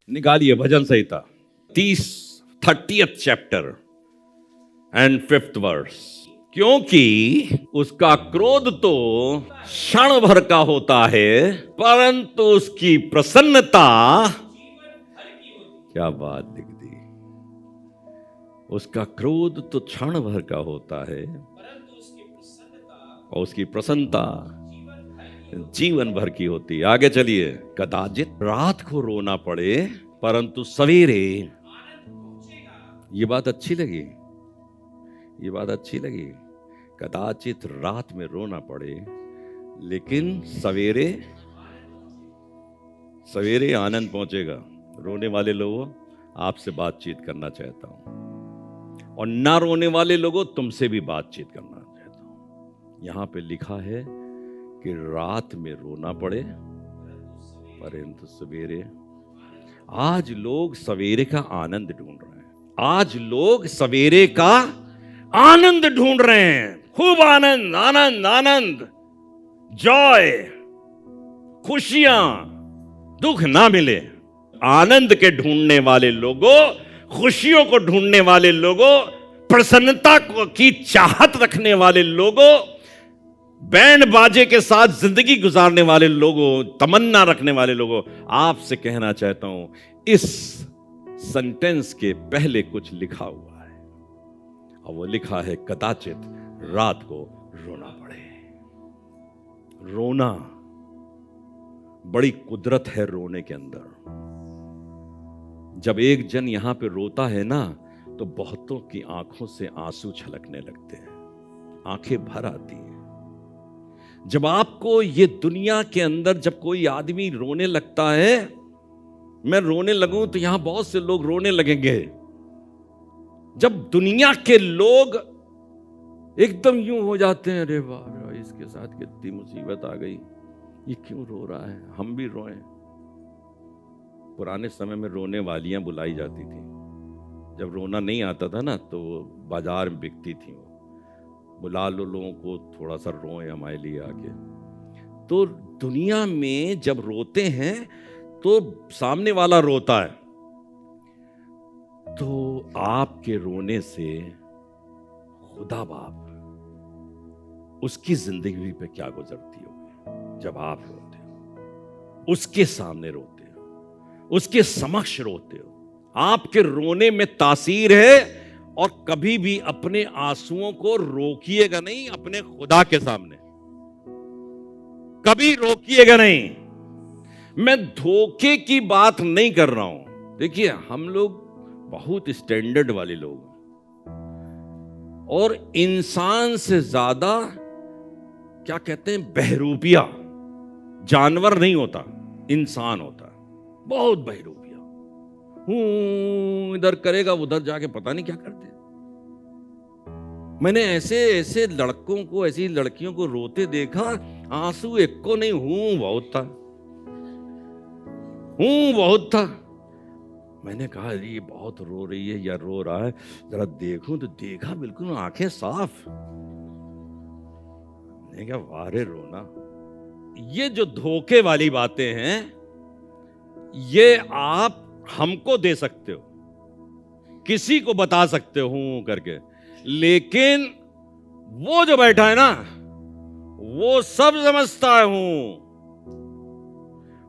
निकालिए भजन संहिता 30th chapter and 5th verse. क्योंकि उसका क्रोध तो क्षण भर का होता है, परंतु उसकी प्रसन्नता, क्या बात लिख दी, उसका क्रोध तो क्षण भर का होता है और उसकी प्रसन्नता जीवन भर की होती है। आगे चलिए। कदाचित रात को रोना पड़े परंतु सवेरे, ये बात अच्छी लगी, ये बात अच्छी लगी। कदाचित रात में रोना पड़े लेकिन सवेरे सवेरे आनंद पहुंचेगा। रोने वाले लोगों, आपसे बातचीत करना चाहता हूं, और ना रोने वाले लोगों, तुमसे भी बातचीत करना चाहता हूं। यहां पे लिखा है कि रात में रोना पड़े परंतु सवेरे। आज लोग सवेरे का आनंद ढूंढ रहे हैं, आज लोग सवेरे का आनंद ढूंढ रहे हैं। खूब आनंद आनंद आनंद, जॉय, खुशियां, दुख ना मिले। आनंद के ढूंढने वाले लोगों, खुशियों को ढूंढने वाले लोगों, प्रसन्नता की चाहत रखने वाले लोगों, बैंड बाजे के साथ जिंदगी गुजारने वाले लोगों, तमन्ना रखने वाले लोगों, आपसे कहना चाहता हूं, इस सेंटेंस के पहले कुछ लिखा हुआ है, और वो लिखा है कदाचित रात को रोना पड़े। रोना बड़ी कुदरत है रोने के अंदर। जब एक जन यहां पे रोता है ना, तो बहुतों की आंखों से आंसू छलकने लगते हैं, आंखें भर आती हैं। जब आपको ये दुनिया के अंदर जब कोई आदमी रोने लगता है, मैं रोने लगूं तो यहां बहुत से लोग रोने लगेंगे। जब दुनिया के लोग एकदम यूं हो जाते हैं, अरे वाह इसके साथ कितनी मुसीबत आ गई, ये क्यों रो रहा है, हम भी रोएं। पुराने समय में रोने वालियां बुलाई जाती थी। जब रोना नहीं आता था ना, तो बाजार में बिकती थी, बुला लो लोगों को, थोड़ा सा रोएं हमारे लिए आके। तो दुनिया में जब रोते हैं तो सामने वाला रोता है, तो आपके रोने से खुदा बाप उसकी जिंदगी पे क्या गुजरती होगी जब आप रोते हो, उसके सामने रोते हो, उसके समक्ष रोते हो। आपके रोने में तासीर है, और कभी भी अपने आंसुओं को रोकिएगा नहीं अपने खुदा के सामने, कभी रोकिएगा नहीं। मैं धोखे की बात नहीं कर रहा हूं। देखिए, हम लोग बहुत स्टैंडर्ड वाले लोग, और इंसान से ज्यादा क्या कहते हैं, बहरूपिया। जानवर नहीं होता, इंसान होता, बहुत बहरूपिया। इधर करेगा, उधर जाके पता नहीं क्या करते। मैंने ऐसे ऐसे लड़कों को, ऐसी लड़कियों को रोते देखा, आंसू एक को नहीं, बहुत था, बहुत था। मैंने कहा ये बहुत रो रही है या रो रहा है, जरा देखूं, तो देखा बिल्कुल आंखें साफ। मैंने कहा वारे रोना। ये जो धोखे वाली बातें हैं, ये आप हमको दे सकते हो, किसी को बता सकते हो करके, लेकिन वो जो बैठा है ना, वो सब समझता है,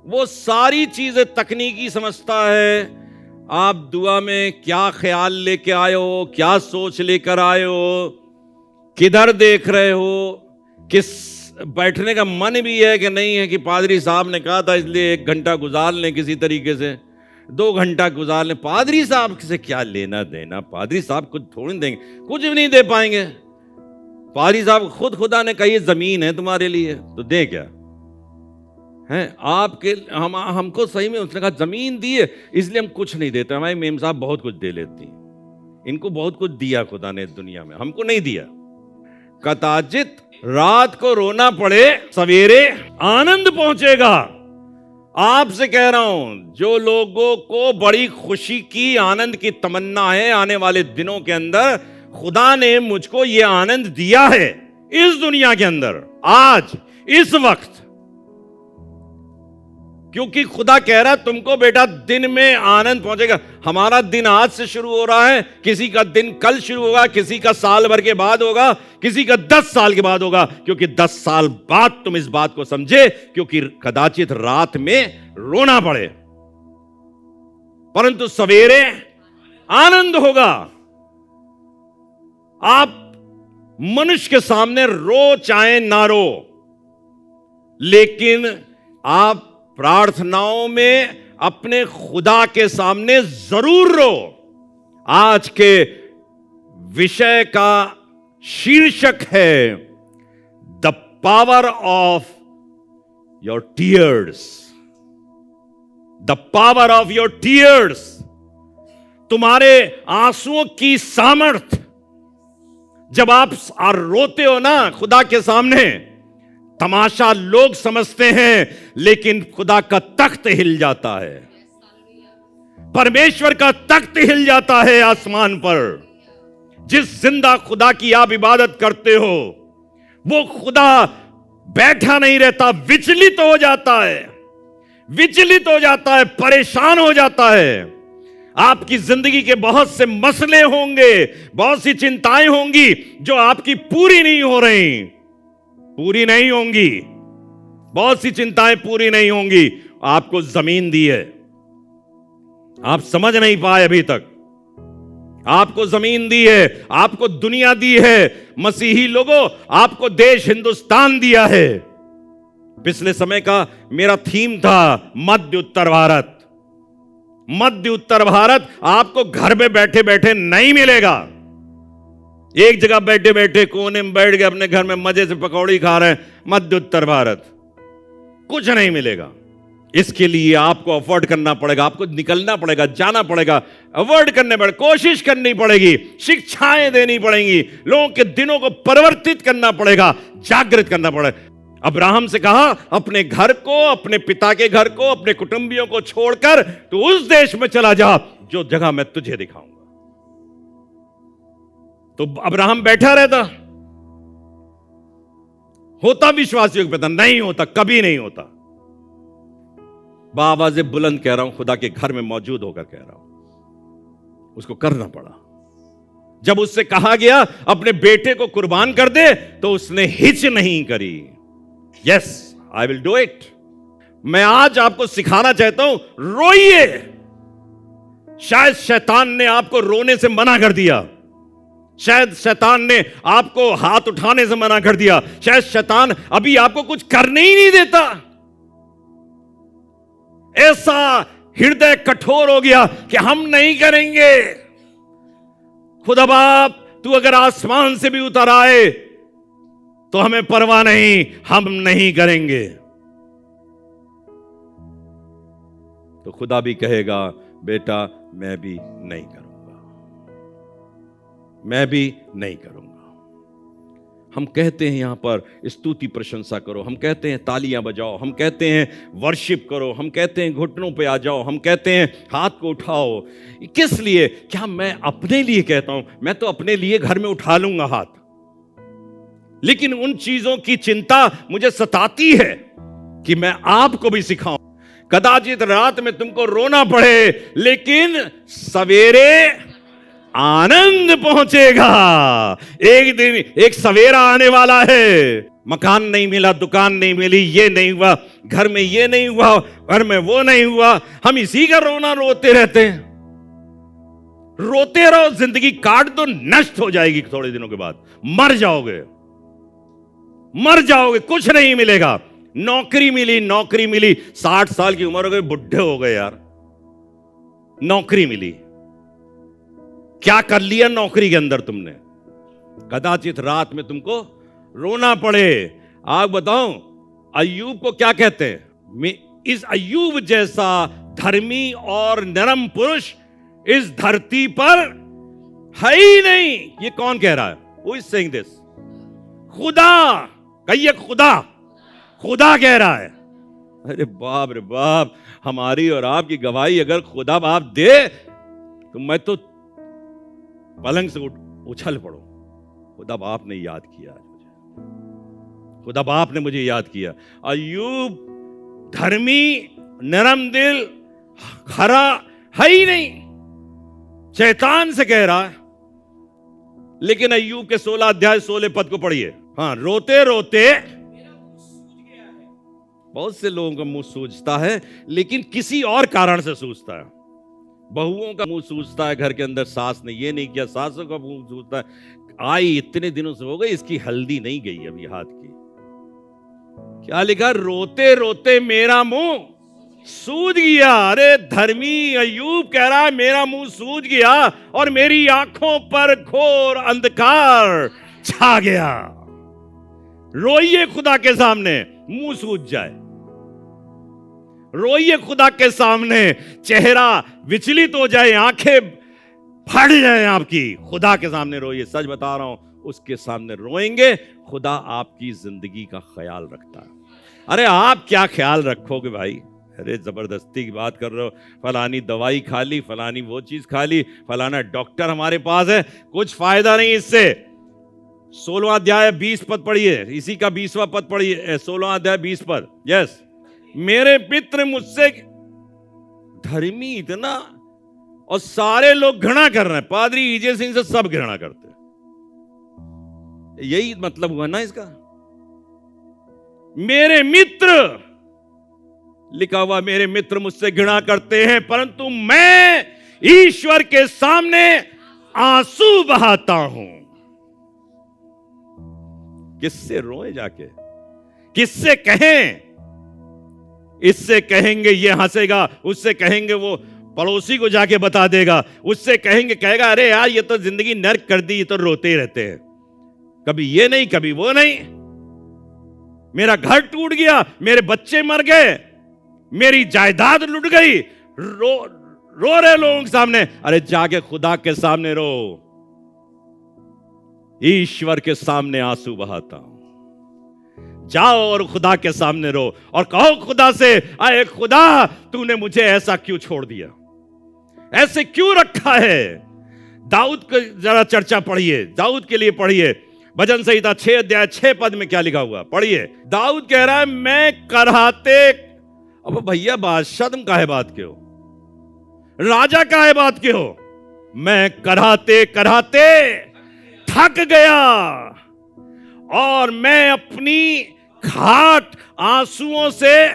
वो सारी चीजें तकनीकी समझता है। आप दुआ में क्या ख्याल लेके आए हो, क्या सोच लेकर आए हो, किधर देख रहे हो, किस बैठने का मन भी है कि नहीं है, कि पादरी साहब ने कहा था इसलिए 1 घंटा गुजार लें, किसी तरीके से 2 घंटा गुजार लें। पादरी साहब से क्या लेना देना, पादरी साहब कुछ थोड़ी देंगे, कुछ भी नहीं दे पाएंगे। पादरी साहब खुद, खुदा ने कही जमीन है तुम्हारे लिए, तो दे क्या है आपके, हमको सही में उसने कहा जमीन दी है इसलिए हम कुछ नहीं देते। हमारे मेम साहब बहुत कुछ दे लेती हैं, इनको बहुत कुछ दिया खुदा ने दुनिया में, हमको नहीं दिया। कदाचित रात को रोना पड़े, सवेरे आनंद पहुंचेगा। आपसे कह रहा हूं, जो लोगों को बड़ी खुशी की, आनंद की तमन्ना है आने वाले दिनों के अंदर, खुदा ने मुझको यह आनंद दिया है इस दुनिया के अंदर, आज इस वक्त। क्योंकि खुदा कह रहा है तुमको बेटा दिन में आनंद पहुंचेगा। हमारा दिन आज से शुरू हो रहा है, किसी का दिन कल शुरू होगा, किसी का साल भर के बाद होगा, किसी का 10 साल के बाद होगा, क्योंकि 10 साल बाद तुम इस बात को समझे, क्योंकि कदाचित रात में रोना पड़े परंतु सवेरे आनंद होगा। आप मनुष्य के सामने रो चाहे ना रो, लेकिन आप प्रार्थनाओं में अपने खुदा के सामने जरूर रो। आज के विषय का शीर्षक है the power of your tears. The power of your tears, तुम्हारे आंसुओं की सामर्थ। जब आप रोते हो ना खुदा के सामने, तमाशा लोग समझते हैं, लेकिन खुदा का तख्त हिल जाता है, परमेश्वर का तख्त हिल जाता है आसमान पर। जिस जिंदा खुदा की आप इबादत करते हो, वो खुदा बैठा नहीं रहता, विचलित हो जाता है, विचलित हो जाता है, परेशान हो जाता है। आपकी जिंदगी के बहुत से मसले होंगे, बहुत सी चिंताएं होंगी जो आपकी पूरी नहीं हो रही, पूरी नहीं होंगी, बहुत सी चिंताएं पूरी नहीं होंगी। आपको जमीन दी है, आप समझ नहीं पाए अभी तक। आपको जमीन दी है, आपको दुनिया दी है। मसीही लोगों, आपको देश हिंदुस्तान दिया है। पिछले समय का मेरा थीम था मध्य उत्तर भारत। मध्य उत्तर भारत आपको घर में बैठे बैठे नहीं मिलेगा। एक जगह बैठे बैठे कोने में बैठ गए अपने घर में मजे से पकौड़ी खा रहे हैं, मध्य उत्तर भारत कुछ नहीं मिलेगा। इसके लिए आपको अफोर्ड करना पड़ेगा, आपको निकलना पड़ेगा, जाना पड़ेगा, अवॉइड करने पड़ेगा, कोशिश करनी पड़ेगी, शिक्षाएं देनी पड़ेंगी, लोगों के दिनों को परिवर्तित करना पड़ेगा, जागृत करना पड़ेगा। अब्राहम से कहा अपने घर को, अपने पिता के घर को, अपने कुटुंबियों को छोड़कर तो उस देश में चला जा जो जगह मैं तुझे दिखाऊंगा। तो अब्राहम बैठा रहता, होता विश्वासियों के पिता? नहीं होता, कभी नहीं होता। बावाज़े बुलंद कह रहा हूं, खुदा के घर में मौजूद होकर कह रहा हूं, उसको करना पड़ा। जब उससे कहा गया अपने बेटे को कुर्बान कर दे, तो उसने हिच नहीं करी। Yes, I will do it. मैं आज आपको सिखाना चाहता हूं, रोइए। शायद शैतान ने आपको रोने से मना कर दिया, शायद शैतान ने आपको हाथ उठाने से मना कर दिया, शायद शैतान अभी आपको कुछ करने ही नहीं देता। ऐसा हृदय कठोर हो गया कि हम नहीं करेंगे। खुदा बाप, तू अगर आसमान से भी उतर आए तो हमें परवाह नहीं, हम नहीं करेंगे। तो खुदा भी कहेगा बेटा मैं भी नहीं करूंगा, मैं भी नहीं करूंगा। हम कहते हैं यहां पर स्तुति प्रशंसा करो, हम कहते हैं तालियां बजाओ, हम कहते हैं वर्शिप करो, हम कहते हैं घुटनों पे आ जाओ, हम कहते हैं हाथ को उठाओ। किस लिए? क्या मैं अपने लिए कहता हूं? मैं तो अपने लिए घर में उठा लूंगा हाथ, लेकिन उन चीजों की चिंता मुझे सताती है कि मैं आपको भी सिखाऊं। कदाचित रात में तुमको रोना पड़े, लेकिन सवेरे आनंद पहुंचेगा। एक दिन एक सवेरा आने वाला है। मकान नहीं मिला, दुकान नहीं मिली, ये नहीं हुआ, घर में ये नहीं हुआ, घर में वो नहीं हुआ, हम इसी का रोना रोते रहते हैं। रोते रहो, जिंदगी काट दो, नष्ट हो जाएगी। थोड़े दिनों के बाद मर जाओगे, मर जाओगे, कुछ नहीं मिलेगा। नौकरी मिली, नौकरी मिली, 60 साल की उम्र हो गई, बुढ़े हो गए यार। नौकरी मिली, क्या कर लिया नौकरी के अंदर तुमने? कदाचित रात में तुमको रोना पड़े। आप बताओ, अय्यूब को क्या कहते हैं? इस अय्यूब जैसा धर्मी और नरम पुरुष इस धरती पर है ही नहीं। ये कौन कह रहा है? Who is saying this? खुदा, कहिए खुदा, खुदा कह रहा है। अरे बाप रे बाप, हमारी और आपकी गवाही अगर खुदा बाप दे तो मैं तो पलंग से उछल पड़ो। खुदा बाप ने याद किया आज मुझे, खुदा बाप ने मुझे याद किया। अय्यूब धर्मी नरम दिल, खरा है ही नहीं, शैतान से कह रहा है। लेकिन अय्यूब के 16 अध्याय 16 पद को पढ़िए। हाँ, रोते रोते, बहुत से लोगों का मुंह सूजता है, लेकिन किसी और कारण से सूजता है। बहुओं का मुंह सूजता है घर के अंदर, सास ने ये नहीं किया, सासों का मुंह सूजता है, आई इतने दिनों से हो गए, इसकी हल्दी नहीं गई अभी हाथ की। क्या लिखा? रोते रोते मेरा मुंह सूज गया। अरे धर्मी अय्यूब कह रहा है मेरा मुंह सूज गया और मेरी आंखों पर घोर अंधकार छा गया। रोइए खुदा के सामने, मुंह सूज जाए। रोइए खुदा के सामने, चेहरा विचलित हो जाए, आंखें फट जाए आपकी, खुदा के सामने रोइए। सच बता रहा हूं, उसके सामने रोएंगे, खुदा आपकी जिंदगी का ख्याल रखता है। अरे आप क्या ख्याल रखोगे भाई? अरे जबरदस्ती की बात कर रहे हो, फलानी दवाई खा ली, फलानी वो चीज खा ली, फलाना डॉक्टर हमारे पास है, कुछ फायदा नहीं इससे। 16 अध्याय 20 पद पढ़िए, इसी का 20वां पद पढ़िए, 16 अध्याय 20 पद। यस, मेरे पितृ मुझसे धर्मी इतना, और सारे लोग घृणा कर रहे हैं। पादरी ईजे सिंह से सब घृणा करते हैं। यही मतलब हुआ ना इसका। मेरे मित्र, लिखा हुआ मेरे मित्र मुझसे घृणा करते हैं, परंतु मैं ईश्वर के सामने आंसू बहाता हूं। किससे रोए जाके, किससे कहें? इससे कहेंगे ये हंसेगा, उससे कहेंगे वो पड़ोसी को जाके बता देगा, उससे कहेंगे, कहेगा अरे यार ये तो जिंदगी नर्क कर दी, ये तो रोते ही रहते हैं, कभी ये नहीं कभी वो नहीं, मेरा घर टूट गया, मेरे बच्चे मर गए, मेरी जायदाद लुट गई। रो रहे लोगों के सामने। अरे जाके खुदा के सामने रो। ईश्वर के सामने आंसू बहाता हूं। जाओ और खुदा के सामने रो और कहो खुदा से, अरे खुदा तूने मुझे ऐसा क्यों छोड़ दिया, ऐसे क्यों रखा है? दाऊद को जरा चर्चा पढ़िए, दाऊद के लिए पढ़िए, भजन संहिता 6 अध्याय 6 पद में क्या लिखा हुआ पढ़िए। दाऊद कह रहा है मैं कराहते, अब भैया बादशाह तुम काहे बात के हो, राजा काहे बात के हो, मैं कराहते कराहते थक गया और मैं अपनी खाट आंसुओं से,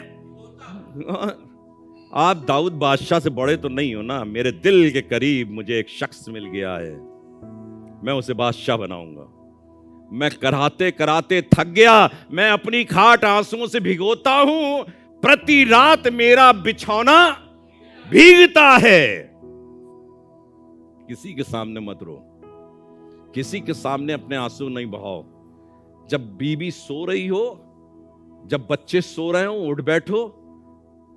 आप दाऊद बादशाह से बड़े तो नहीं हो ना, मेरे दिल के करीब मुझे एक शख्स मिल गया है, मैं उसे बादशाह बनाऊंगा। मैं कराहते कराहते थक गया, मैं अपनी खाट आंसुओं से भिगोता हूं, प्रति रात मेरा बिछौना भीगता है। किसी के सामने मत रो, किसी के सामने अपने आंसू नहीं बहाओ। जब बीवी सो रही हो, जब बच्चे सो रहे हो, उठ बैठो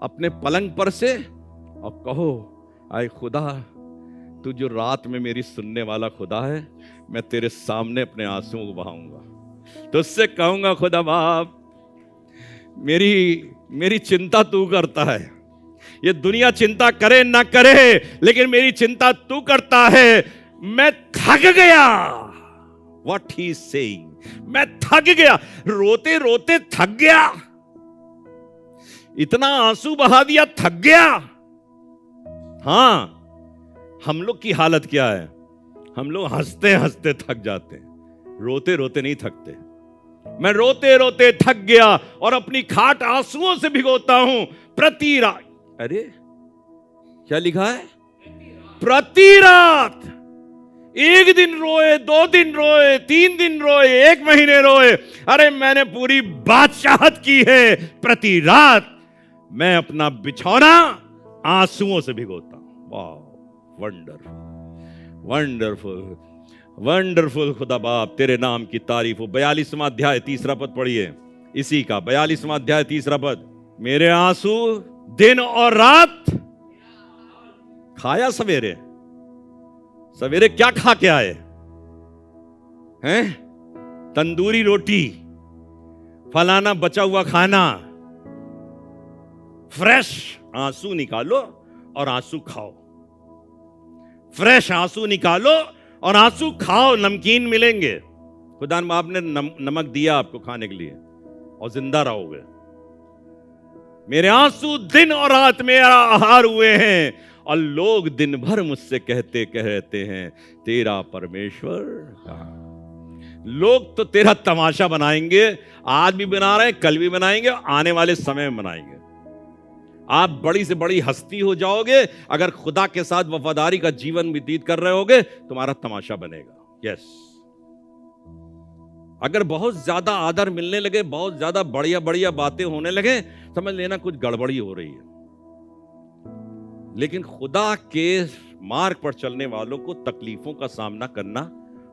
अपने पलंग पर से और कहो, आए खुदा तू जो रात में मेरी सुनने वाला खुदा है, मैं तेरे सामने अपने आंसुओं को बहाऊंगा। तो उससे कहूंगा खुदा बाप मेरी चिंता तू करता है, ये दुनिया चिंता करे ना करे, लेकिन मेरी चिंता तू करता है। मैं थक गया, व्हाट ही इज सेइंग, मैं थक गया, रोते रोते थक गया, इतना आंसू बहा दिया, थक गया। हां, हम लोग की हालत क्या है, हम लोग हंसते हंसते थक जाते हैं, रोते रोते नहीं थकते। मैं रोते रोते थक गया और अपनी खाट आंसुओं से भिगोता हूं प्रति रात। अरे क्या लिखा है? प्रति रात। एक दिन रोए, 2 दिन रोए, 3 दिन रोए, 1 महीने रोए, अरे मैंने पूरी बादशाहत की है। प्रति रात मैं अपना बिछौना आंसुओं से भिगोता हूं। वाह, वंडरफुल वंडरफुल वंडरफुल खुदा बाप, तेरे नाम की तारीफ हो। 42वां अध्याय 3 पद पढ़िए, इसी का 42वां अध्याय 3 पद। मेरे आंसू दिन और रात खाया, सवेरे सवेरे क्या खा के आए हैं? तंदूरी रोटी, फलाना बचा हुआ खाना। फ्रेश आंसू निकालो और आंसू खाओ, फ्रेश आंसू निकालो और आंसू खाओ, नमकीन मिलेंगे। खुदा बाप ने नमक दिया आपको खाने के लिए और जिंदा रहोगे। मेरे आंसू दिन और रात मेरा आहार हुए हैं, और लोग दिन भर मुझसे कहते हैं तेरा परमेश्वर कहाँ। लोग तो तेरा तमाशा बनाएंगे, आज भी बना रहे हैं, कल भी बनाएंगे, आने वाले समय में बनाएंगे। आप बड़ी से बड़ी हस्ती हो जाओगे अगर खुदा के साथ वफादारी का जीवन व्यतीत कर रहे होगे, तुम्हारा तमाशा बनेगा। यस, अगर बहुत ज्यादा आदर मिलने लगे, बहुत ज्यादा बढ़िया बढ़िया बातें होने लगे, समझ लेना कुछ गड़बड़ी हो रही है। लेकिन खुदा के मार्ग पर चलने वालों को तकलीफों का सामना करना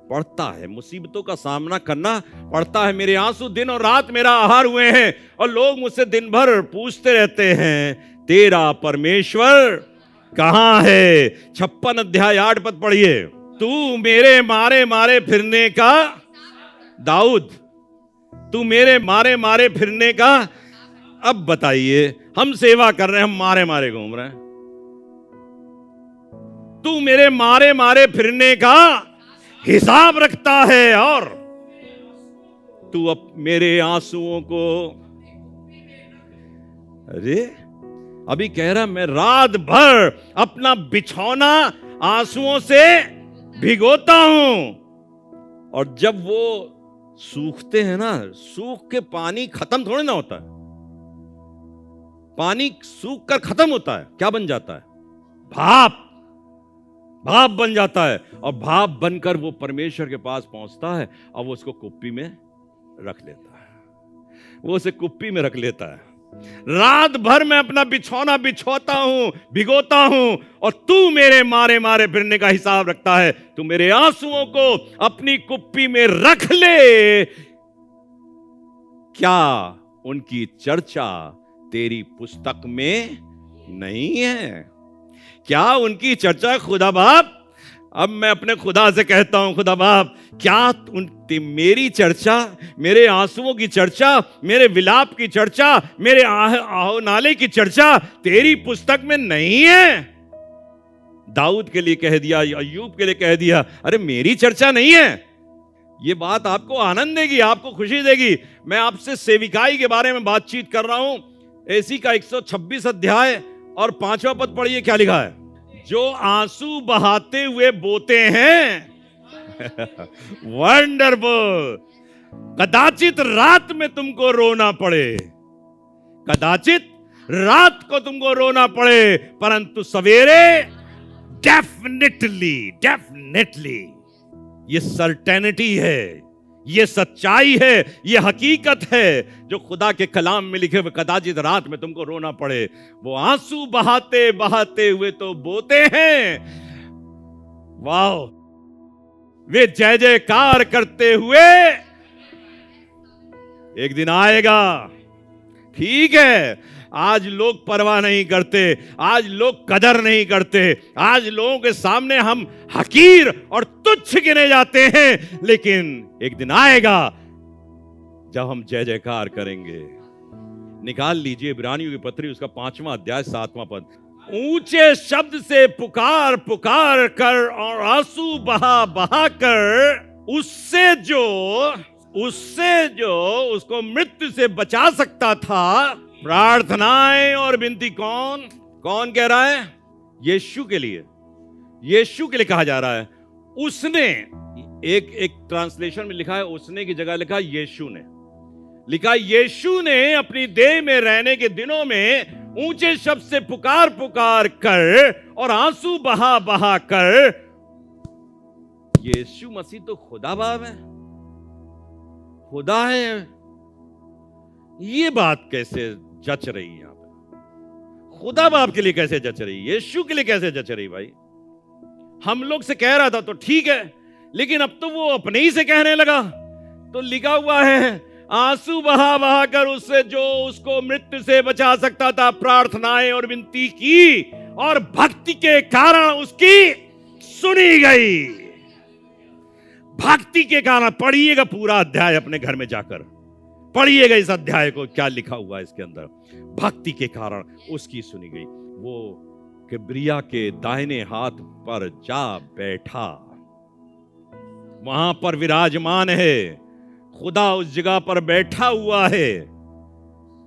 पड़ता है, मुसीबतों का सामना करना पड़ता है। मेरे आंसू दिन और रात मेरा आहार हुए हैं, और लोग मुझसे दिन भर पूछते रहते हैं तेरा परमेश्वर कहां है। 56 अध्याय 8 पद पढ़िए। तू मेरे मारे मारे फिरने का दाऊद, तू मेरे मारे मारे फिरने का। अब बताइए, हम सेवा कर रहे हैं, हम मारे मारे घूम रहे हैं। तू मेरे मारे मारे फिरने का हिसाब रखता है, और तू अब मेरे आंसुओं को, अरे अभी कह रहा मैं रात भर अपना बिछौना आंसुओं से भिगोता हूं, और जब वो सूखते हैं ना, सूख के पानी खत्म थोड़ी ना होता है, पानी सूख कर खत्म होता है, क्या बन जाता है? भाप, भाप बन जाता है, और भाप बनकर वो परमेश्वर के पास पहुंचता है, और वो उसको कुप्पी में रख लेता है, वो उसे कुप्पी में रख लेता है। रात भर मैं अपना बिछौना बिछोता हूं, भिगोता हूं, और तू मेरे मारे मारे फिरने का हिसाब रखता है। तू मेरे आंसुओं को अपनी कुप्पी में रख ले। क्या उनकी चर्चा तेरी पुस्तक में नहीं है? क्या उनकी चर्चा खुदा बाप, अब मैं अपने खुदा से कहता हूं, खुदा बाप, क्या मेरी चर्चा, मेरे आंसुओं की चर्चा, मेरे विलाप की चर्चा, मेरे आहो नाले की चर्चा तेरी पुस्तक में नहीं है? दाऊद के लिए कह दिया, अय्यूब के लिए कह दिया, अरे मेरी चर्चा नहीं है। ये बात आपको आनंद देगी, आपको खुशी देगी। मैं आपसे सेविकाई के बारे में बातचीत कर रहा हूं। एसी का 126 अध्याय और 5वां पद पढ़िए, क्या लिखा है? जो आंसू बहाते हुए बोते हैं वंडरफुल, कदाचित रात में तुमको रोना पड़े, कदाचित रात को तुमको रोना पड़े, परंतु सवेरे डेफिनेटली, डेफिनेटली, ये सर्टेनिटी है, ये सच्चाई है, ये हकीकत है जो खुदा के कलाम में लिखे हुए, कदाचित रात में तुमको रोना पड़े। वो आंसू बहाते बहाते हुए तो बोते हैं, वाह, वे जय जयकार करते हुए एक दिन आएगा। ठीक है, आज लोग परवाह नहीं करते, आज लोग कदर नहीं करते, आज लोगों के सामने हम हकीर और तुच्छ गिने जाते हैं, लेकिन एक दिन आएगा जब हम जय जयकार करेंगे। निकाल लीजिए इब्रानियों की पत्री, उसका 5वां अध्याय 7वां पद। ऊंचे शब्द से पुकार पुकार कर और आंसू बहा बहा कर उससे जो उसको मृत्यु से बचा सकता था, प्रार्थनाएं और विनती कौन कह रहा है? यीशु के लिए, यीशु के लिए कहा जा रहा है। उसने, एक ट्रांसलेशन में लिखा है उसने की जगह लिखा यीशु ने, लिखा यीशु ने अपनी देह में रहने के दिनों में ऊंचे शब्द से पुकार पुकार कर और आंसू बहा बहा कर। यीशु मसीह तो खुदा बाप है, खुदा है। ये बात कैसे जच रही है? यहां पे खुदा बाप के लिए कैसे जच रही, यीशु के लिए कैसे जच रही? भाई, हम लोग से कह रहा था तो ठीक है, लेकिन अब तो वो अपने ही से कहने लगा। तो लिखा हुआ है आंसू बहा बहा कर उससे जो उसको मृत्यु से बचा सकता था, प्रार्थनाएं और विनती की, और भक्ति के कारण उसकी सुनी गई। भक्ति के कारण, पढ़िएगा पूरा अध्याय अपने घर में जाकर, पढ़िएगा इस अध्याय को, क्या लिखा हुआ है इसके अंदर। भक्ति के कारण उसकी सुनी गई। वो किब्रिया के दाहिने हाथ पर जा बैठा, वहां पर विराजमान है, खुदा उस जगह पर बैठा हुआ है।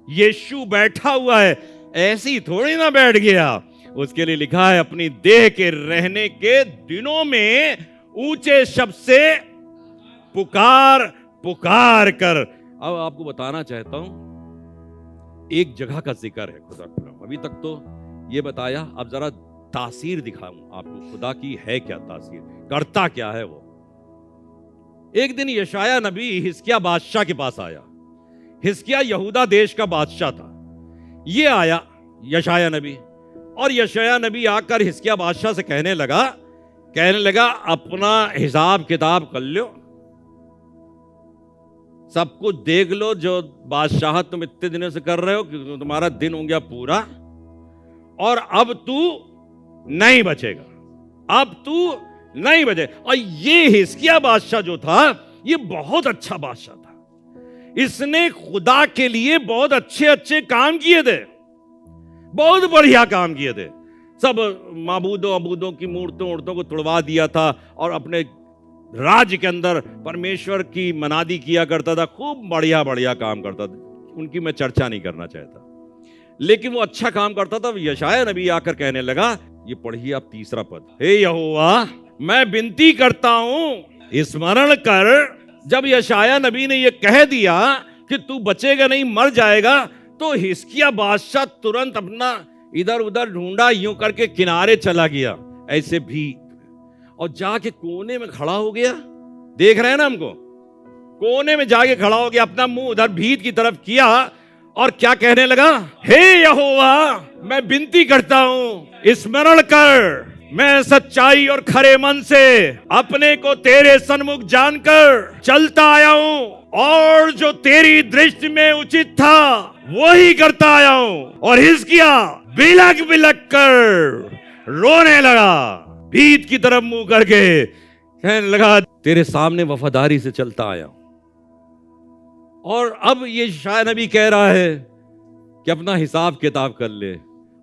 यीशु बैठा हुआ है, ऐसी थोड़ी ना बैठ गया। उसके लिए लिखा है अपनी देह के रहने के दिनों में ऊंचे शब्द से पुकार पुकार कर। अब आपको बताना चाहता हूं, एक जगह का जिक्र है खुदा का। अभी तक तो ये बताया, अब जरा तासीर दिखाऊं आपको, खुदा की है क्या तासीर, करता क्या है वो। एक दिन यशाया नबी हिजकिय्याह बादशाह के पास आया। हिजकिय्याह यहूदा देश का बादशाह था। ये आया यशाया नबी, और यशाया नबी आकर हिजकिय्याह बादशाह से कहने लगा अपना हिसाब किताब कर लो, सब कुछ देख लो, जो बादशाह तुम इतने दिनों से कर रहे हो कि तुम्हारा दिन हो गया पूरा, और अब तू नहीं बचेगा, अब तू नहीं बचे। और ये हिजकिय्याह बादशाह जो था, ये बहुत अच्छा बादशाह था। इसने खुदा के लिए बहुत अच्छे अच्छे काम किए थे, बहुत बढ़िया काम किए थे। सब माबूदों की मूर्तों को तुड़वा दिया था, और अपने राज्य के अंदर परमेश्वर की मनादी किया करता था। खूब बढ़िया बढ़िया काम करता था, उनकी मैं चर्चा नहीं करना चाहता, लेकिन वो अच्छा काम करता था। यशाया नबी आकर कहने लगा, ये पढ़िए आप तीसरा पद, हे यहोवा मैं विनती करता हूं स्मरण कर। जब यशाया नबी ने ये कह दिया कि तू बचेगा नहीं, मर जाएगा, तो हिजकिय्याह बादशाह तुरंत अपना इधर उधर ढूंढा, यूं करके किनारे चला गया ऐसे भी, और जाके कोने में खड़ा हो गया। देख रहे हैं ना हमको, कोने में जाके खड़ा हो गया, अपना मुंह उधर भीत की तरफ किया, और क्या कहने लगा, हे यहोवा मैं विनती करता हूं स्मरण कर। मैं सच्चाई और खरे मन से अपने को तेरे सन्मुख जानकर चलता आया हूं, और जो तेरी दृष्टि में उचित था वही करता आया हूं। और हिजकिय्याह बिलक बिलक कर रोने लगा, भीत की तरफ मुंह करके कहने लगा, तेरे सामने वफादारी से चलता आया हूं। और अब ये यशाया नबी कह रहा है कि अपना हिसाब किताब कर ले,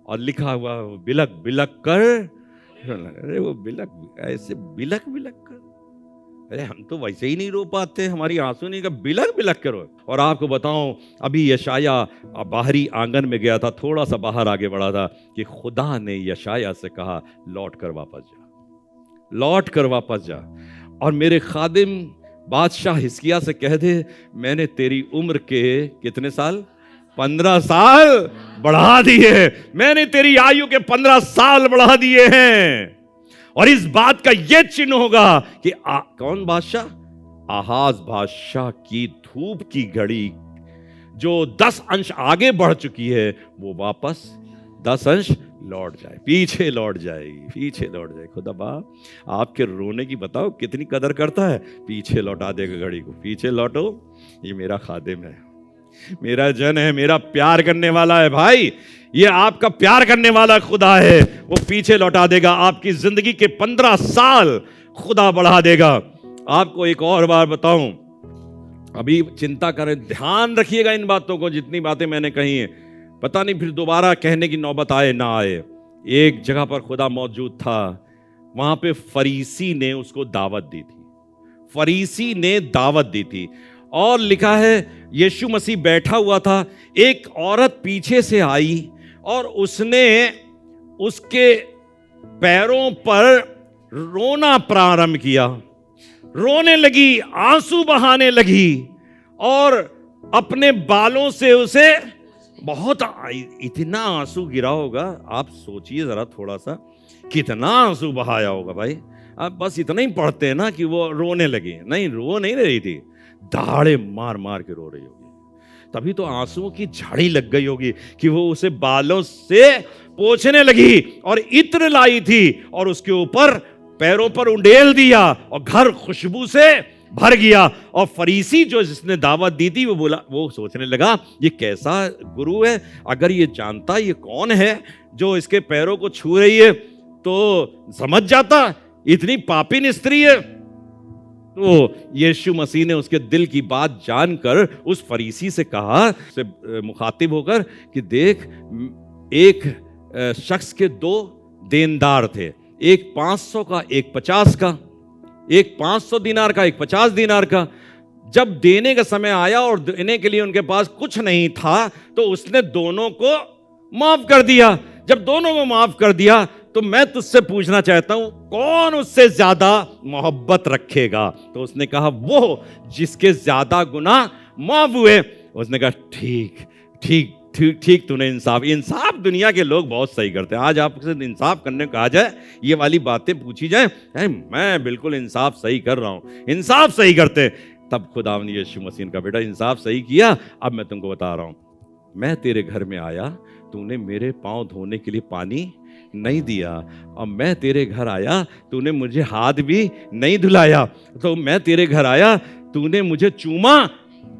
और लिखा हुआ बिलक बिलक कर। अरे वो बिलक ऐसे बिलक बिलक कर, अरे हम तो वैसे ही नहीं रो पाते, हमारी आंसू नहीं का बिलक बिलक करो। और आपको बताऊं, अभी यशाया बाहरी आंगन में गया था, थोड़ा सा बाहर आगे बढ़ा था कि खुदा ने यशाया से कहा, लौट कर वापस जा, लौट कर वापस जा, और मेरे खादिम बादशाह हिजकिय्याह से कह दे, मैंने तेरी उम्र के कितने साल, 15 साल बढ़ा दिए, मैंने तेरी आयु के 15 साल बढ़ा दिए हैं। और इस बात का यह चिन्ह होगा कि कौन बादशाह, आहाज बादशाह की धूप की घड़ी जो 10 अंश आगे बढ़ चुकी है, वो वापस 10 अंश लौट जाए, पीछे लौट जाएगी, पीछे लौट जाए। खुदा बाप आपके रोने की बताओ कितनी कदर करता है, पीछे लौटा देगा घड़ी को। पीछे लौटो, ये मेरा खादिम है, मेरा जन है, मेरा प्यार करने वाला है। भाई ये आपका प्यार करने वाला खुदा है, वो पीछे लौटा देगा। आपकी जिंदगी के 15 साल खुदा बढ़ा देगा। आपको एक और बार बताऊं, अभी चिंता करें, ध्यान रखिएगा इन बातों को, जितनी बातें मैंने कही हैं, पता नहीं फिर दोबारा कहने की नौबत आए ना आए। एक जगह पर खुदा मौजूद था, वहां पे फरीसी ने उसको दावत दी थी, फरीसी ने दावत दी थी। और लिखा है यीशु मसीह बैठा हुआ था, एक औरत पीछे से आई और उसने उसके पैरों पर रोना प्रारंभ किया, रोने लगी, आंसू बहाने लगी, और अपने बालों से उसे बहुत, इतना आंसू गिरा होगा, आप सोचिए जरा थोड़ा सा, कितना आंसू बहाया होगा भाई। आप बस इतना ही पढ़ते हैं ना कि वो रोने लगी, नहीं रो नहीं रही थी, दहाड़े मार मार के रो रही होगी, तभी तो आंसुओं की झाड़ी लग गई होगी कि वो उसे बालों से पोंछने लगी, और इत्र लाई थी और उसके ऊपर पैरों पर उंडेल दिया, और घर खुशबू से भर गया। और फरीसी जो जिसने दावत दी थी, वो सोचने लगा, ये कैसा गुरु है, अगर ये जानता ये कौन है जो इसके पैरों को छू रही है, तो समझ जाता इतनी पापिन स्त्री है। तो यीशु मसीह ने उसके दिल की बात जानकर उस फरीसी से कहा, से मुखातिब होकर, कि देख, एक शख्स के 2 देनदार थे, एक 500 का, एक 50 का, एक 500 दिनार का, एक 50 दिनार का। जब देने का समय आया और देने के लिए उनके पास कुछ नहीं था, तो उसने दोनों को माफ कर दिया। जब दोनों को माफ कर दिया, तो मैं तुझसे पूछना चाहता हूं, कौन उससे ज्यादा मोहब्बत रखेगा? तो उसने कहा, वो जिसके ज्यादा गुनाह माफ हुए। उसने कहा, ठीक ठीक ठीक ठीक, तूने इंसाफ दुनिया के लोग बहुत सही करते हैं। आज आपसे इंसाफ करने को कहा जाए, ये वाली बातें पूछी जाए, मैं बिल्कुल इंसाफ सही कर रहा हूं, इंसाफ सही करते। तब खुदा ने यीशु मसीह का, बेटा इंसाफ सही किया, अब मैं तुमको बता रहा हूं, मैं तेरे घर में आया, तूने मेरे पांव धोने के लिए पानी नहीं दिया, और मैं तेरे घर आया, तूने मुझे हाथ भी नहीं धुलाया। तो मैं तेरे घर आया, तूने मुझे चूमा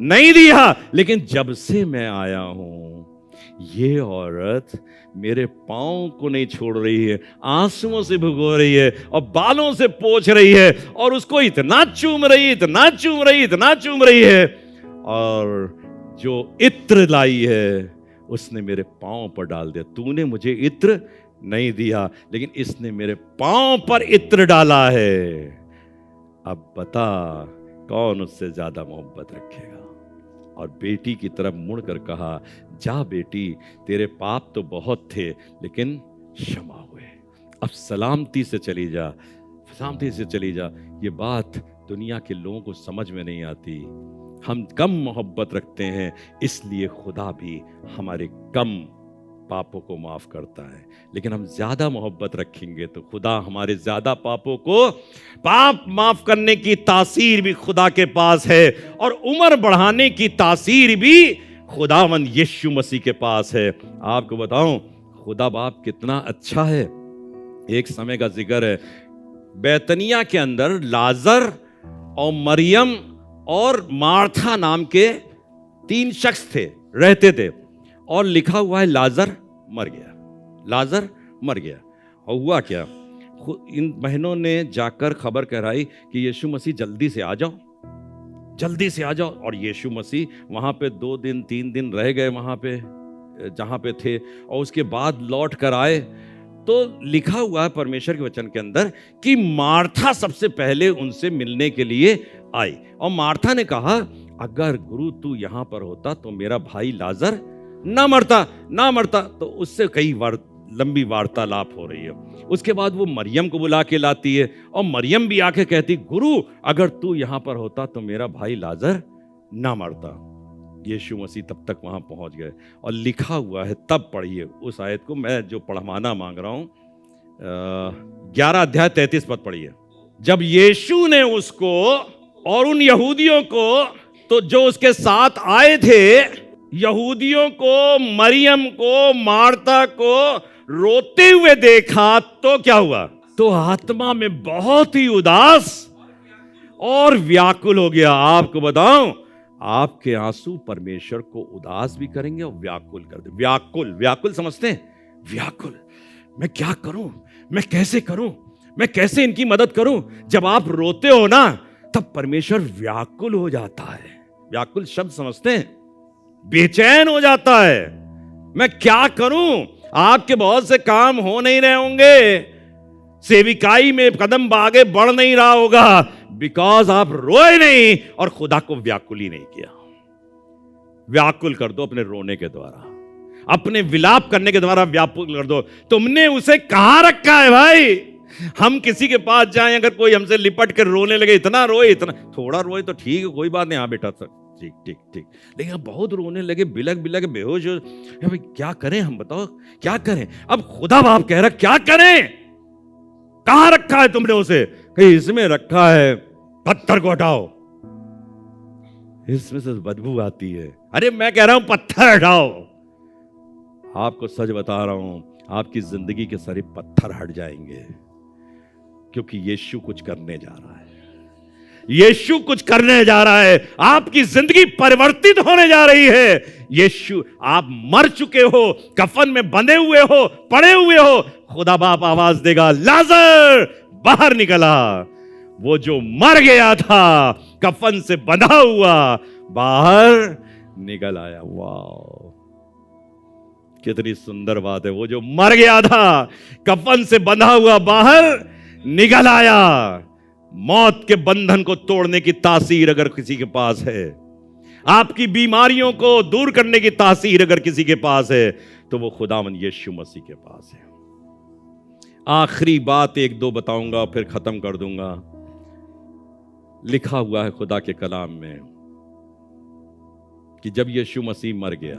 नहीं दिया। लेकिन जब से मैं आया हूं, ये औरत मेरे पांव को नहीं छोड़ रही है, आंसुओं से भिगो रही है और बालों से पोंछ रही है, और उसको इतना चूम रही, इतना चूम रही, इतना चूम रही है, और जो इत्र लाई है उसने मेरे पांव पर डाल दिया। तूने मुझे इत्र नहीं दिया, लेकिन इसने मेरे पांव पर इत्र डाला है। अब बता, कौन उससे ज्यादा मोहब्बत रखेगा? और बेटी की तरफ मुड़कर कहा, जा बेटी, तेरे पाप तो बहुत थे, लेकिन क्षमा हुए, अब सलामती से चली जा, सलामती से चली जा। ये बात दुनिया के लोगों को समझ में नहीं आती। हम कम मोहब्बत रखते हैं, इसलिए खुदा भी हमारे कम पापों को माफ करता है। लेकिन हम ज्यादा मोहब्बत रखेंगे तो खुदा हमारे ज्यादा पापों को, पाप माफ करने की तासीर भी खुदा के पास है, और उम्र बढ़ाने की तासीर भी खुदावंद यीशु मसीह के पास है। आपको बताऊं, खुदा बाप कितना अच्छा है। एक समय का जिक्र है, बैतनिया के अंदर लाजर और मरियम और मार्था नाम के 3 शख्स थे, रहते थे, और लिखा हुआ है लाजर मर गया, लाजर मर गया। और हुआ क्या, इन बहनों ने जाकर खबर कराई कि यीशु मसीह जल्दी से आ जाओ, जल्दी से आ जाओ। और यीशु मसीह वहाँ पे 2 दिन 3 दिन रह गए, वहाँ पे जहाँ पे थे, और उसके बाद लौट कर आए। तो लिखा हुआ है परमेश्वर के वचन के अंदर कि मार्था सबसे पहले उनसे मिलने के लिए आई, और मार्था ने कहा, अगर गुरु तू यहाँ पर होता तो मेरा भाई लाजर ना मरता। तो उससे कई बार लंबी वार्तालाप हो रही है। उसके बाद वो मरियम को बुला के लाती है, और मरियम भी आके कहती, गुरु अगर तू यहाँ पर होता तो मेरा भाई लाजर ना मरता। यीशु मसीह तब तक वहां पहुंच गए, और लिखा हुआ है, तब पढ़िए उस आयत को, मैं जो पढ़वाना मांग रहा हूं, 11 अध्याय 33 पद पढ़िए। जब यीशु ने उसको और उन यहूदियों को, तो जो उसके साथ आए थे, यहूदियों को, मरियम को, मार्ता को रोते हुए देखा, तो क्या हुआ? तो आत्मा में बहुत ही उदास और व्याकुल हो गया। आपको बताऊं, आपके आंसू परमेश्वर को उदास भी करेंगे और व्याकुल कर दे। व्याकुल समझते हैं? व्याकुल, मैं क्या करूं, मैं कैसे करूं, मैं कैसे इनकी मदद करूं? जब आप रोते हो ना, तब परमेश्वर व्याकुल हो जाता है। व्याकुल शब्द समझते हैं? बेचैन हो जाता है। मैं क्या करूं? आपके बहुत से काम हो नहीं रहे होंगे, सेविकाई में कदम आगे बढ़ नहीं रहा होगा, बिकॉज आप रोए नहीं और खुदा को व्याकुल ही नहीं किया। व्याकुल कर दो अपने रोने के द्वारा, अपने विलाप करने के द्वारा व्याकुल कर दो। तुमने उसे कहां रखा है भाई? हम किसी के पास जाएं, अगर कोई हमसे लिपट कर रोने लगे, इतना रोए, इतना थोड़ा रोए तो ठीक है, कोई बात नहीं, हाँ बेटा सर, ठीक ठीक ठीक, लेकिन अब बहुत रोने लगे, बिलक बिलक बेहोश हो, भाई क्या करें हम, बताओ क्या करें? अब खुदा बाप कह रहा, क्या करें? कहां रखा है तुमने उसे? कहीं इसमें रखा है, पत्थर को हटाओ, इसमें से बदबू आती है। अरे मैं कह रहा हूं पत्थर हटाओ। आपको सच बता रहा हूं, आपकी जिंदगी के सारे पत्थर हट जाएंगे, क्योंकि यीशु कुछ करने जा रहा है। यीशु कुछ करने जा रहा है, आपकी जिंदगी परिवर्तित होने जा रही है। यीशु, आप मर चुके हो, कफन में बंधे हुए हो, पड़े हुए हो, खुदा बाप आवाज देगा, लाजर बाहर निकला। वो जो मर गया था, कफन से बंधा हुआ, बाहर निकल आया। वाह, कितनी सुंदर बात है। वो जो मर गया था, कफन से बंधा हुआ, बाहर निकल आया। मौत के बंधन को तोड़ने की तासीर अगर किसी के पास है, आपकी बीमारियों को दूर करने की तासीर अगर किसी के पास है, तो वो खुदावंद यीशु मसीह के पास है। आखिरी बात एक दो बताऊंगा फिर खत्म कर दूंगा। लिखा हुआ है खुदा के कलाम में कि जब यीशु मसीह मर गया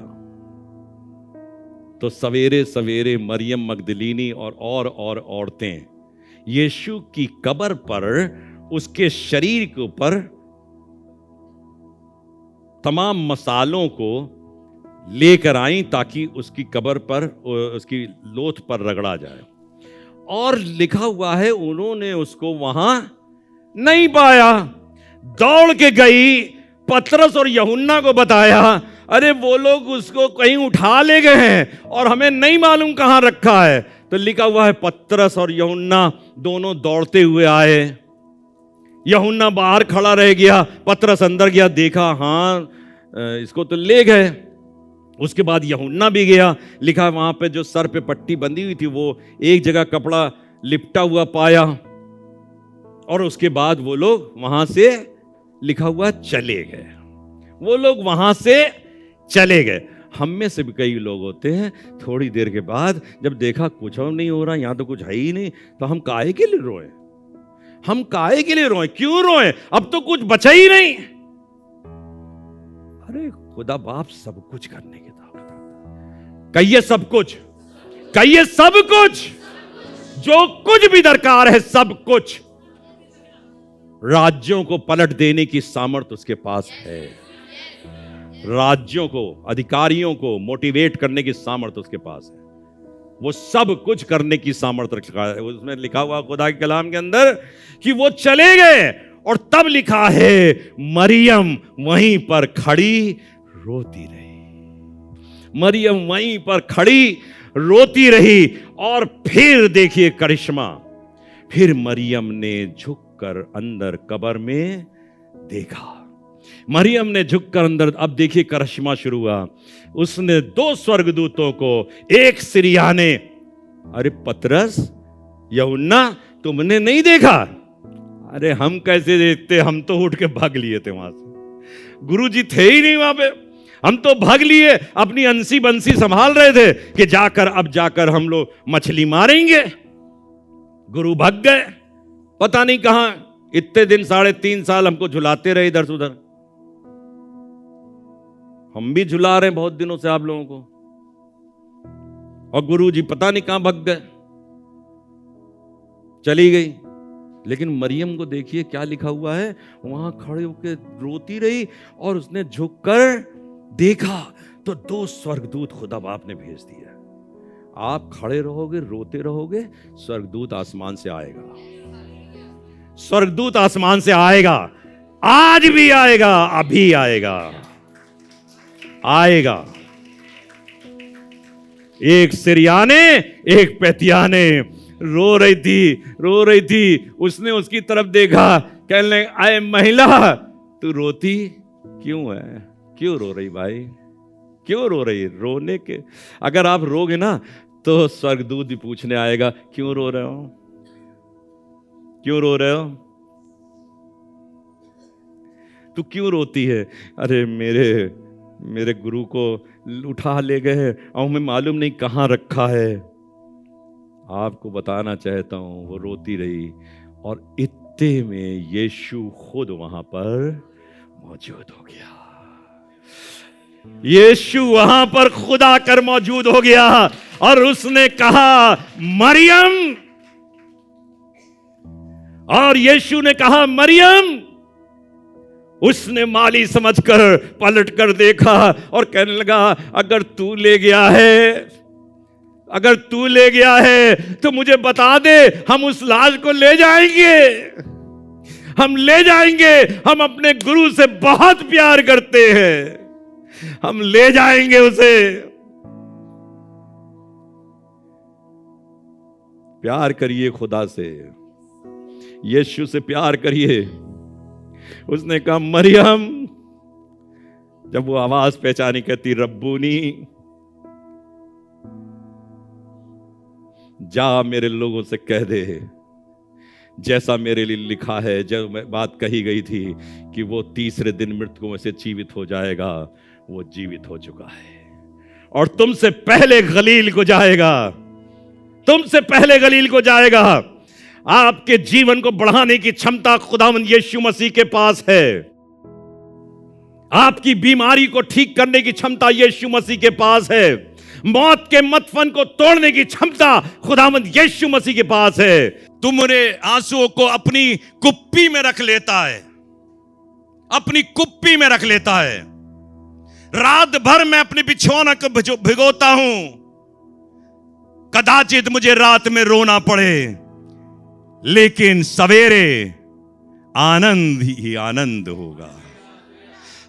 तो सवेरे सवेरे मरियम मगदलीनी और औरतें यीशु की कब्र पर उसके शरीर के ऊपर तमाम मसालों को लेकर आई ताकि उसकी कब्र पर, उसकी लोथ पर रगड़ा जाए। और लिखा हुआ है उन्होंने उसको वहां नहीं पाया, दौड़ के गई, पतरस और यूहन्ना को बताया, अरे वो लोग उसको कहीं उठा ले गए हैं और हमें नहीं मालूम कहां रखा है। तो लिखा हुआ है पतरस और यूहन्ना दोनों दौड़ते हुए आए। यूहन्ना बाहर खड़ा रह गया, पतरस अंदर गया, देखा हां इसको तो ले गए। उसके बाद यूहन्ना भी गया, लिखा वहां पे जो सर पे पट्टी बंधी हुई थी वो एक जगह कपड़ा लिपटा हुआ पाया, और उसके बाद वो लोग वहां से, लिखा हुआ, चले गए। वो लोग वहां से चले गए। हम में से भी कई लोग होते हैं, थोड़ी देर के बाद जब देखा कुछ और नहीं हो रहा, यहां तो कुछ है ही नहीं, तो हम काहे के लिए रोए? हम काहे के लिए रोए? क्यों रोए? अब तो कुछ बचा ही नहीं। अरे खुदा बाप सब कुछ करने की ताकत रखता है। कहिए सब कुछ, कहिए सब कुछ, जो कुछ भी दरकार है सब कुछ। राज्यों को पलट देने की सामर्थ्य उसके पास है। राज्यों को, अधिकारियों को मोटिवेट करने की सामर्थ्य उसके पास है। वो सब कुछ करने की सामर्थ्य रखता है। उसमें लिखा हुआ खुदा के कलाम के अंदर कि वो चले गए, और तब लिखा है मरियम वहीं पर खड़ी रोती रही। मरियम वहीं पर खड़ी रोती रही। और फिर देखिए करिश्मा, फिर मरियम ने झुककर अंदर कब्र में देखा। मरियम ने झुककर अंदर, अब देखिए करिश्मा शुरू हुआ। उसने दो स्वर्गदूतों को, एक सिरियाने, अरे पतरस, यूहन्ना, तुमने नहीं देखा? अरे हम कैसे देखते, हम तो उठ के भाग लिए थे वहां से, गुरुजी थे ही नहीं वहां पे, हम तो भाग लिए, अपनी अंसी बंसी संभाल रहे थे कि जाकर, अब जाकर हम लोग मछली मारेंगे। गुरु भाग गए, पता नहीं कहां। इतने दिन, 3.5 साल हमको झुलाते रहे इधर से उधर। हम भी झुला रहे हैं बहुत दिनों से आप लोगों को, और गुरु जी पता नहीं कहां भाग गए, चली गई। लेकिन मरियम को देखिए क्या लिखा हुआ है, वहां खड़े होकर रोती रही, और उसने झुककर देखा तो 2 स्वर्गदूत खुदा बाप ने भेज दिया। आप खड़े रहोगे, रोते रहोगे, स्वर्गदूत आसमान से आएगा। स्वर्गदूत आसमान से आएगा, आज भी आएगा, अभी आएगा, आएगा। एक सिरियाने, एक पैतियाने, रो रही थी। उसने उसकी तरफ देखा, कहने लगे, आए महिला, तू रोती क्यों है? क्यों रो रही भाई? क्यों रो रही? रोने के, अगर आप रोगे ना तो स्वर्गदूत भी पूछने आएगा, क्यों रो रहे हो? क्यों रो रहे हो? तू क्यों रोती है? अरे मेरे गुरु को उठा ले गए और हमें मालूम नहीं कहां रखा है। आपको बताना चाहता हूं, वो रोती रही, और इत्ते में यीशु खुद वहां पर मौजूद हो गया। यीशु वहां पर खुद आकर मौजूद हो गया, और उसने कहा मरियम, और यीशु ने कहा मरियम। उसने माली समझकर पलट कर देखा और कहने लगा, अगर तू ले गया है तो मुझे बता दे, हम उस लाश को ले जाएंगे, हम अपने गुरु से बहुत प्यार करते हैं, हम ले जाएंगे उसे। प्यार करिए खुदा से, यीशु से प्यार करिए। उसने कहा मरियम, जब वो आवाज पहचानी, कहती रब्बूनी, जा मेरे लोगों से कह दे जैसा मेरे लिए लिखा है, जब बात कही गई थी कि वो तीसरे दिन मृतकों में से जीवित हो जाएगा, वो जीवित हो चुका है और तुमसे पहले गलील को जाएगा, तुमसे पहले गलील को जाएगा। आपके जीवन को बढ़ाने की क्षमता खुदावंद यीशु मसीह के पास है। आपकी बीमारी को ठीक करने की क्षमता यीशु मसीह के पास है। मौत के मतफन को तोड़ने की क्षमता खुदावंद यीशु मसीह के पास है। तुम्हारे आंसुओं को अपनी कुप्पी में रख लेता है, अपनी कुप्पी में रख लेता है। रात भर मैं अपने बिछौना को भिगोता हूं, कदाचित मुझे रात में रोना पड़े, लेकिन सवेरे आनंद ही आनंद होगा,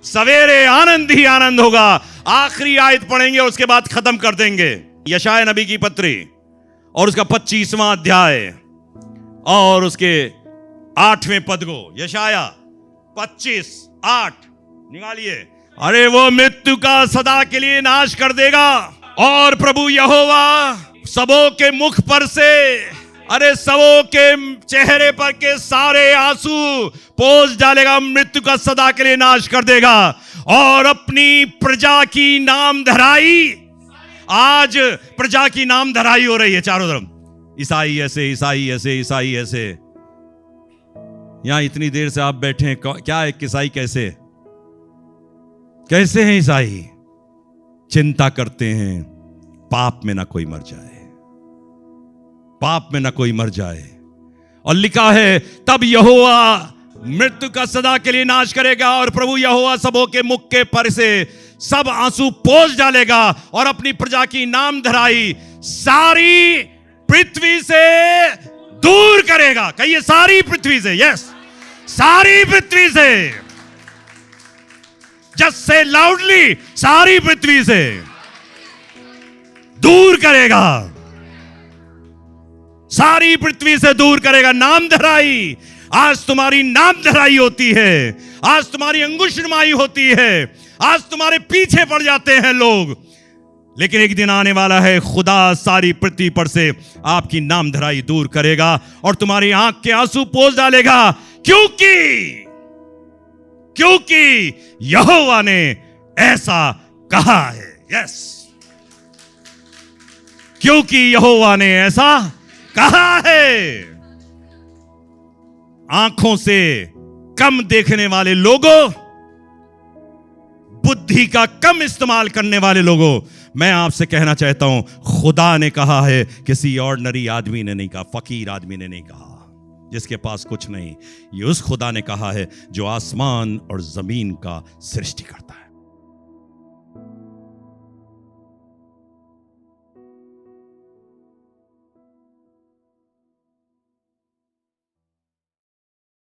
सवेरे आनंद ही आनंद होगा। आखिरी आयत पढ़ेंगे, उसके बाद खत्म कर देंगे। यशाया नबी की पत्री और उसका 25वां अध्याय और उसके 8वें पद को, यशाया 25:8 निकालिए। अरे वो मृत्यु का सदा के लिए नाश कर देगा और प्रभु यहोवा सबों के मुख पर से, अरे सबों के चेहरे पर के सारे आंसू पोंछ डालेगा, मृत्यु का सदा के लिए नाश कर देगा और अपनी प्रजा की नाम धराई। आज प्रजा की नाम धराई हो रही है चारों तरफ। ईसाई ऐसे, ईसाई ऐसे, ईसाई ऐसे। यहां इतनी देर से आप बैठे हैं, क्या है ईसाई कैसे कैसे हैं? ईसाई चिंता करते हैं पाप में ना कोई मर जाए, पाप में ना कोई मर जाए। और लिखा है तब यहोवा मृत्यु का सदा के लिए नाश करेगा और प्रभु यहोवा सबों के मुख के पर से सब आंसू पोंछ डालेगा और अपनी प्रजा की नाम धराई सारी पृथ्वी से दूर करेगा। कहिए सारी पृथ्वी से। यस, सारी पृथ्वी से। जस्ट से लाउडली, सारी पृथ्वी से दूर करेगा, सारी पृथ्वी से दूर करेगा। नाम धराई, आज तुम्हारी नाम धराई होती है, आज तुम्हारी अंगुशनुमाई होती है, आज तुम्हारे पीछे पड़ जाते हैं लोग, लेकिन एक दिन आने वाला है खुदा सारी पृथ्वी पर से आपकी नाम धराई दूर करेगा और तुम्हारी आंख के आंसू पोंछ डालेगा, क्योंकि यहोवा ने ऐसा कहा है। यस, क्योंकि यहोवा ने ऐसा कहा है। आंखों से कम देखने वाले लोगों, बुद्धि का कम इस्तेमाल करने वाले लोगों, मैं आपसे कहना चाहता हूं, खुदा ने कहा है, किसी ऑर्डिनरी आदमी ने नहीं कहा, फकीर आदमी ने नहीं कहा जिसके पास कुछ नहीं। ये उस खुदा ने कहा है जो आसमान और जमीन का सृष्टि करता है।